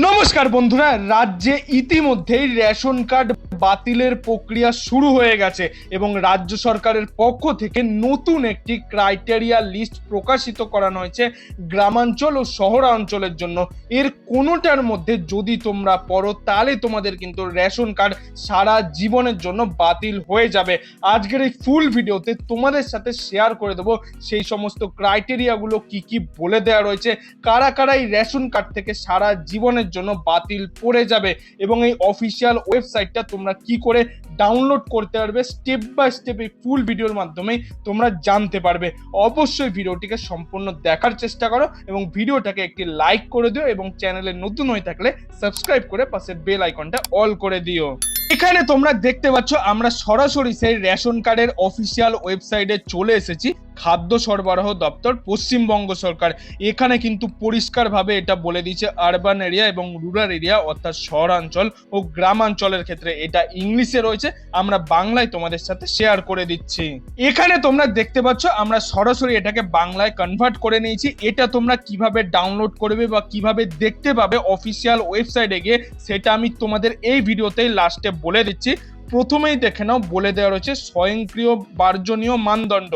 নমস্কার বন্ধুরা, রাজ্যে ইতিমধ্যেই রেশন কার্ড বাতিলের প্রক্রিয়া শুরু হয়ে গেছে এবং রাজ্য সরকারের পক্ষ থেকে নতুন একটি ক্রাইটেরিয়া লিস্ট প্রকাশিত করানো হয়েছে গ্রামাঞ্চল ও শহরাঞ্চলের জন্য। এর কোনোটার মধ্যে যদি তোমরা পড়ো তাহলে তোমাদের কিন্তু রেশন কার্ড সারা জীবনের জন্য বাতিল হয়ে যাবে। আজকের এই ফুল ভিডিওতে তোমাদের সাথে শেয়ার করে দেবো সেই সমস্ত ক্রাইটেরিয়াগুলো কি কি বলে দেওয়া রয়েছে, কারা কারা এই রেশন কার্ড থেকে সারা জীবনের জন্য বাতিল পড়ে যাবে এবং এই অফিসিয়াল ওয়েবসাইটটা তোমরা কি করে ডাউনলোড করতে পারবে স্টেপ বাই স্টেপ এই ফুল ভিডিওর মাধ্যমে তোমরা জানতে পারবে। অবশ্যই ভিডিওটিকে সম্পূর্ণ দেখার চেষ্টা করো এবং ভিডিওটাকে একটি লাইক করে দিও এবং চ্যানেলে নতুন হয়ে থাকলে সাবস্ক্রাইব করে পাশের বেল আইকনটা অল করে দিও। এখানে তোমরা দেখতে পাচ্ছ আমরা সরাসরি সেই রেশন কার্ডের অফিসিয়াল ওয়েবসাইটে চলে এসেছি। খাদ্য সরবরাহ দপ্তর, পশ্চিমবঙ্গ সরকার। এখানে কিন্তু পরিষ্কারভাবে এটা বলে দিয়েছে আরবান এরিয়া এবং রুরাল এরিয়া অর্থাৎ শহরাঞ্চল ও গ্রামাঞ্চলের ক্ষেত্রে এটা ইংলিশে রয়েছে, আমরা বাংলায় তোমাদের সাথে শেয়ার করে দিচ্ছি। এখানে তোমরা দেখতে পাচ্ছ আমরা সরাসরি এটাকে বাংলায় কনভার্ট করে নিয়েছি। এটা তোমরা কিভাবে ডাউনলোড করবে বা কিভাবে দেখতে পাবে অফিসিয়াল ওয়েবসাইটে গিয়ে সেটা আমি তোমাদের এই ভিডিওতেই লাস্টে বলে দিচ্ছি। প্রথমেই দেখে নাও, বলে দেওয়া রয়েছে স্বয়ংক্রিয় বার্জনীয় মানদণ্ড।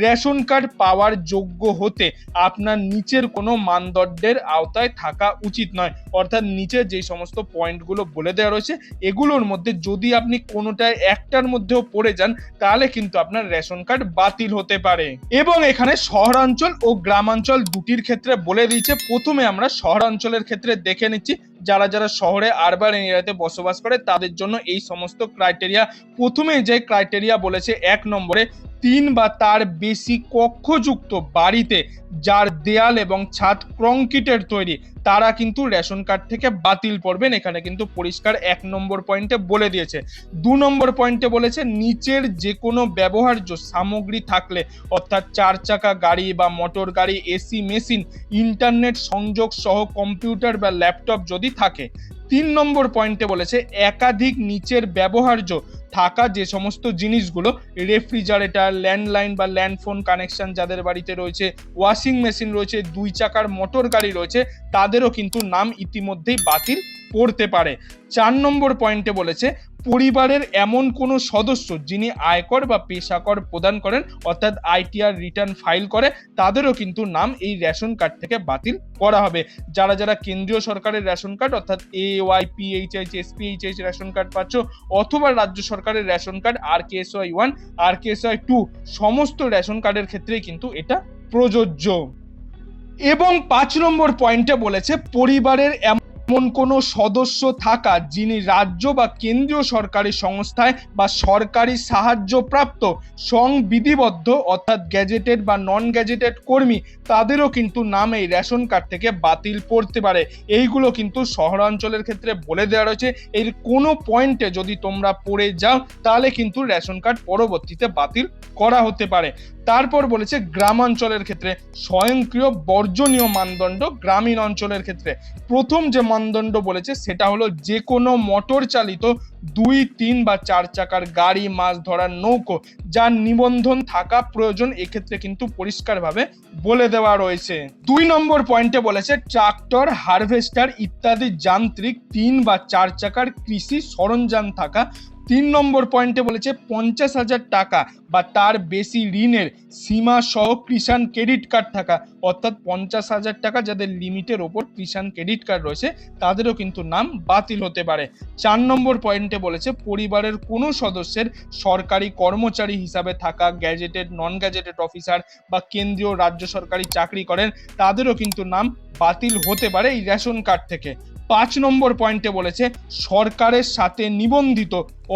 রেশন কার্ড পাওয়ার যোগ্য হতে আপনার নিচের কোনো মানদণ্ডের আওতায় থাকা উচিত নয়। অর্থাৎ নিচে যে সমস্ত পয়েন্টগুলো বলে দেওয়া রয়েছে এগুলোর মধ্যে যদি আপনি কোনোটায় একটার মধ্যেও পড়ে যান তাহলে কিন্তু আপনার রেশন কার্ড বাতিল হতে পারে। এবং এখানে শহরাঞ্চল ও গ্রামাঞ্চল দুটির ক্ষেত্রে বলে দিয়েছে। প্রথমে আমরা শহরাঞ্চলের ক্ষেত্রে দেখে নিচ্ছি। যারা যারা শহরে আরবান এরিয়াতে বসবাস করে তাদের জন্য এই সমস্ত ক্রাইটেরিয়া। প্রথমে যে ক্রাইটেরিয়া বলেছে 1 নম্বরে 3 বা তার বেশি কক্ষযুক্ত বাড়িতে যার দেয়াল এবং ছাদ কংক্রিটের তৈরি তারা কিন্তু রেশন কার্ড থেকে বাতিল পড়বেন। এখানে কিন্তু পরিষ্কার 1 নম্বর পয়েন্টে বলে দিয়েছে। 2 নম্বর পয়েন্টে বলেছে নিচের যে কোনো ব্যবহার্য সামগ্রী থাকলে অর্থাৎ 4 চাকা গাড়ি বা মোটর গাড়ি, এসি মেশিন, ইন্টারনেট সংযোগ সহ কম্পিউটার বা ল্যাপটপ যদি থাকে। 3 নম্বর পয়েন্টে বলেছে একাধিক নিচের ব্যবহার্য থাকা যে সমস্ত জিনিসগুলো রেফ্রিজারেটর, ল্যান্ডলাইন বা ল্যান্ডফোন কানেকশন যাদের বাড়িতে রয়েছে, ওয়াশিং মেশিন রয়েছে, 2 চাকার মোটর গাড়ি রয়েছে, তাদেরও কিন্তু নাম ইতিমধ্যেই বাতিল পড়তে পারে। 4 নম্বর পয়েন্টে বলেছে পরিবারের এমন কোনো সদস্য যিনি আয়কর বা পেশাকর প্রদান করেন অর্থাৎ আইটিআর রিটার্ন ফাইল করে তাদেরও কিন্তু নাম এই রেশন কার্ড থেকে বাতিল করা হবে। যারা যারা কেন্দ্রীয় সরকারের রেশন কার্ড অর্থাৎ AY, PHH, SPHH ration card পাচ্ছ অথবা রাজ্য সরকারের রেশন কার্ড RKSY 1, RKSY 2 সমস্ত রেশন কার্ডের ক্ষেত্রেই কিন্তু এটা প্রযোজ্য। এবং 5 নম্বর পয়েন্টে বলেছে পরিবারের এমন কোনো সদস্য থাকা যিনি রাজ্য বা কেন্দ্রীয় সরকারি সংস্থায় বা সরকারি সাহায্যপ্রাপ্ত সংবিধিবদ্ধ অর্থাৎ গ্যাজেটেড বা নন গ্যাজেটেড কর্মী তাদেরও কিন্তু নাম এই রেশন কার্ড থেকে বাতিল পড়তে পারে। এইগুলো কিন্তু শহরাঞ্চলের ক্ষেত্রে বলে দেওয়া রয়েছে। এর কোনো পয়েন্টে যদি তোমরা পড়ে যাও তাহলে কিন্তু রেশন কার্ড পরবর্তীতে বাতিল করা হতে পারে। তারপর বলেছে গ্রামাঞ্চলের ক্ষেত্রে স্বয়ংক্রিয় বর্জনীয় মানদণ্ড। গ্রামীণ অঞ্চলের ক্ষেত্রে প্রথম যে মানদণ্ড বলেছে সেটা হলো যে কোনো মোটর চালিত 2, 3 বা 4 চাকার গাড়ি, মাছ ধরার নৌকো যার নিবন্ধন থাকা প্রয়োজন। এক্ষেত্রে কিন্তু পরিষ্কারভাবে বলে দেওয়া রয়েছে। 2 নম্বর পয়েন্টে বলেছে ট্রাক্টর, হারভেস্টার ইত্যাদি যান্ত্রিক 3 বা 4 চাকার কৃষি সরঞ্জাম থাকা। 3 নম্বর পয়েন্টে বলেছে 50,000 টাকা বা তার বেশি ঋণের সীমা সহ কিষাণ ক্রেডিট কার্ড থাকা অর্থাৎ 50,000 টাকা যাদের লিমিটের ওপর কিষাণ ক্রেডিট কার্ড রয়েছে তাদেরও কিন্তু নাম বাতিল হতে পারে। 4 নম্বর পয়েন্টে বলেছে পরিবারের কোনো সদস্যের সরকারি কর্মচারী হিসাবে থাকা, গ্যাজেটেড, নন গ্যাজেটেড অফিসার বা কেন্দ্রীয় রাজ্য সরকারি চাকরি করেন তাদেরও কিন্তু নাম বাতিল হতে পারে এই রেশন কার্ড থেকে। 5 নম্বর পয়েন্টে বলেছে সরকারের সাথে নিবন্ধিত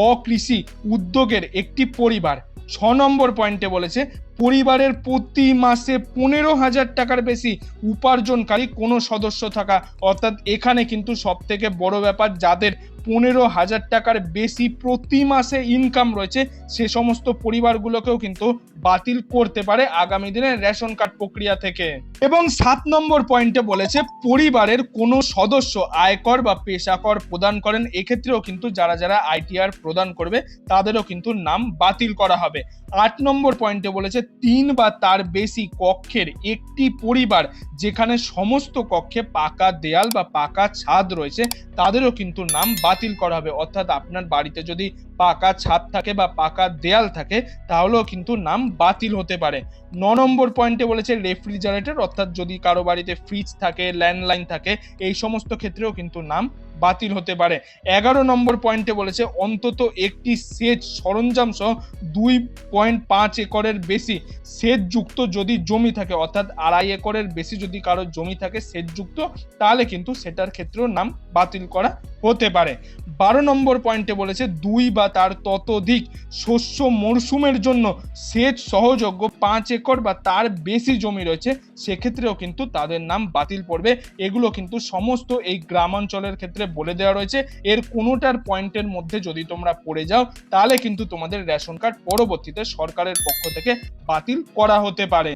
অকৃষি উদ্যোগের একটি পরিবার। 6 নম্বর পয়েন্টে বলেছে পরিবারের প্রতি মাসে 15,000 টাকার বেশি উপার্জনকারী কোনো সদস্য থাকা। অর্থাৎ এখানে কিন্তু সব থেকে বড় ব্যাপার যাদের 15,000 টাকার বেশি প্রতি মাসে ইনকাম রয়েছে সে সমস্ত পরিবারগুলোকেও কিন্তু বাতিল করতে পারে আগামী দিনে রেশন কার্ড প্রক্রিয়া থেকে। এবং 7 নম্বর পয়েন্টে বলেছে পরিবারের কোনো সদস্য আয়কর বা পেশাকর প্রদান করেন। এক্ষেত্রেও কিন্তু যারা যারা আইটিআর প্রদান করবে তাদেরও কিন্তু নাম বাতিল করা হবে। 8 নম্বর পয়েন্টে বলেছে তিন বা তার বেশি কক্ষের একটি পরিবার যেখানে সমস্ত কক্ষে পাকা দেয়াল বা পাকা ছাদ রয়েছে তাদেরও কিন্তু নাম বাতিল করা হবে। অর্থাৎ আপনার বাড়িতে যদি পাকা ছাদ থাকে বা পাকা দেয়াল থাকে তাহলেও কিন্তু নাম বাতিল হতে পারে। 9 নম্বর পয়েন্টে বলেছে রেফ্রিজারেটর, অর্থাৎ যদি কারো বাড়িতে ফ্রিজ থাকে, ল্যান্ডলাইন থাকে, এই সমস্ত ক্ষেত্রেও কিন্তু নাম বাতিল হতে পারে। 11 নম্বর পয়েন্টে বলেছে অন্তত একটি সেচ সরঞ্জাম সহ 2.5 একরের বেশি সেচযুক্ত যদি জমি থাকে, অর্থাৎ 2.5 একরের বেশি যদি কারো জমি থাকে সেচযুক্ত, তাহলে কিন্তু সেটার ক্ষেত্রেও নাম বাতিল করা হতে পারে। 12 নম্বর পয়েন্টে বলেছে 2 বা তার ততোধিক শস্য মরশুমের জন্য সেচ সহযোগ্য 5 একর বা তার বেশি জমি রয়েছে, সেক্ষেত্রেও কিন্তু তাদের নাম বাতিল পড়বে। এগুলো কিন্তু সমস্ত এই গ্রামাঞ্চলের ক্ষেত্রে বলে দেওয়া রয়েছে। এর কোনোটার পয়েন্টের মধ্যে যদি তোমরা পড়ে যাও তাহলে কিন্তু তোমাদের রেশন কার্ড পরবর্তীতে সরকারের পক্ষ থেকে বাতিল করা হতে পারে।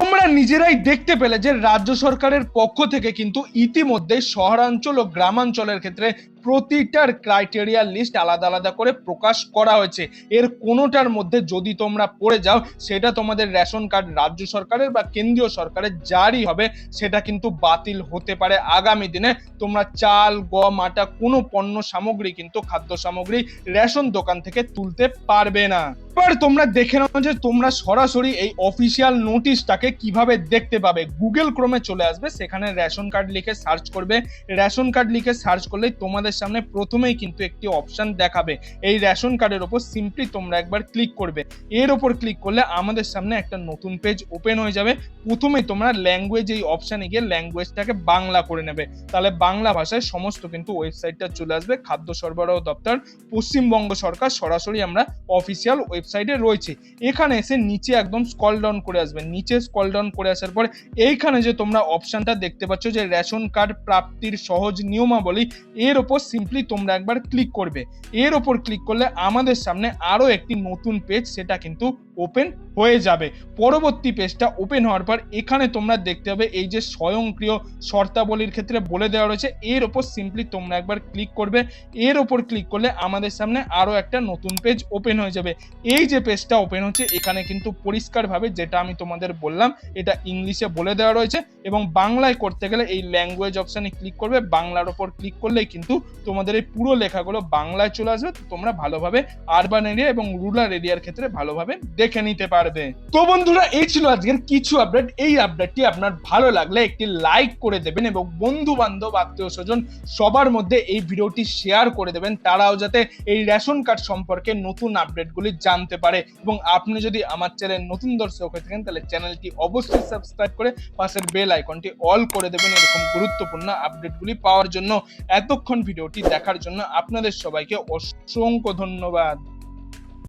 তোমরা নিজেরাই দেখতে পেলে যে রাজ্য সরকারের পক্ষ থেকে কিন্তু ইতিমধ্যে শহরাঞ্চল ও গ্রামাঞ্চলের ক্ষেত্রে প্রতিটার ক্রাইটেরিয়া লিস্ট আলাদা আলাদা করে প্রকাশ করা হয়েছে। এর কোনোটার মধ্যে যদি তোমরা পড়ে যাও সেটা তোমাদের রেশন কার্ড রাজ্য সরকারের বা কেন্দ্রীয় সরকারের জারি হবে, সেটা কিন্তু বাতিল হতে পারে আগামী দিনে। তোমরা চাল, গম, আটা কোনো পণ্য সামগ্রী কিন্তু খাদ্য সামগ্রী রেশন দোকান থেকে তুলতে পারবে না। এবার তোমরা দেখে নাও যে তোমরা সরাসরি এই অফিসিয়াল নোটিশটাকে কিভাবে দেখতে পাবে। গুগল ক্রোমে চলে আসবে, সেখানে রেশন কার্ড লিখে সার্চ করবে। রেশন কার্ড লিখে সার্চ করলেই তোমাদের সামনে প্রথমেই কিন্তু একটি অপশন দেখাবে। এই রেশন কার্ডের উপর সিম্পলি তোমরা একবার ক্লিক করবে। এর উপর ক্লিক করলে আমাদের সামনে একটা নতুন পেজ ওপেন হয়ে যাবে। প্রথমেই তোমরা ল্যাঙ্গুয়েজ এই অপশনে গিয়ে ল্যাঙ্গুয়েজটাকে বাংলা করে নেবে, তাহলে বাংলা ভাষায় সমস্ত কিন্তু ওয়েবসাইটটা চলে আসবে। খাদ্য সরবরাহ দপ্তর, পশ্চিমবঙ্গ সরকার, সরাসরি আমরা অফিসিয়াল ওয়েবসাইটে রয়েছে। এখানে এসে নিচে একদম স্ক্রল ডাউন করে আসবে। নিচে স্ক্রল ডাউন করে আসার পর এইখানে যে তোমরা অপশনটা দেখতে পাচ্ছ যে রেশন কার্ড প্রাপ্তির সহজ নিয়মাবলী, এর ওপর সিম্পলি তোমরা একবার ক্লিক করবে। এর ওপর ক্লিক করলে আমাদের সামনে আরো একটি নতুন পেজ সেটা কিন্তু ওপেন হয়ে যাবে। পরবর্তী পেজটা ওপেন হওয়ার পর এখানে তোমরা দেখতে পাবে এই যে স্বয়ংক্রিয় শর্তাবলীর ক্ষেত্রে বলে দেওয়া রয়েছে, এর ওপর সিম্পলি তোমরা একবার ক্লিক করবে। এর ওপর ক্লিক করলে আমাদের সামনে আরো একটা নতুন পেজ ওপেন হয়ে যাবে। এই যে পেজটা ওপেন হচ্ছে এখানে কিন্তু পরিষ্কারভাবে যেটা আমি তোমাদের বললাম এটা ইংলিশে বলে দেওয়া রয়েছে, এবং বাংলায় করতে গেলে এই ল্যাঙ্গুয়েজ অপশনে ক্লিক করবে। বাংলার ওপর ক্লিক করলেই কিন্তু তোমাদের এই পুরো লেখাগুলো বাংলায় চলে আসবে। তোমরা ভালোভাবে আরবান এরিয়া এবং রুরাল এরিয়ার ক্ষেত্রে ভালোভাবে দেখে নিতে পারবে। তো বন্ধুরা, এই ছিল আজকের কিছু আপডেট। এই আপডেটটি আপনার ভালো লাগলে একটি লাইক করে দেবেন এবং বন্ধু বান্ধব, আত্মীয় স্বজন সবার মধ্যে এই ভিডিওটি শেয়ার করে দেবেন, তারাও যাতে এই রেশন কার্ড সম্পর্কে নতুন আপডেটগুলি জানতে পারে। এবং আপনি যদি আমার চ্যানেল নতুন দর্শক হয়ে থাকেন তাহলে চ্যানেলটি অবশ্যই সাবস্ক্রাইব করে পাশের বেল আইকনটি অল করে দেবেন এরকম গুরুত্বপূর্ণ আপডেটগুলি পাওয়ার জন্য। এতক্ষণ ভিডিওটি দেখার জন্য আপনাদের সবাইকে অসংখ্য ধন্যবাদ।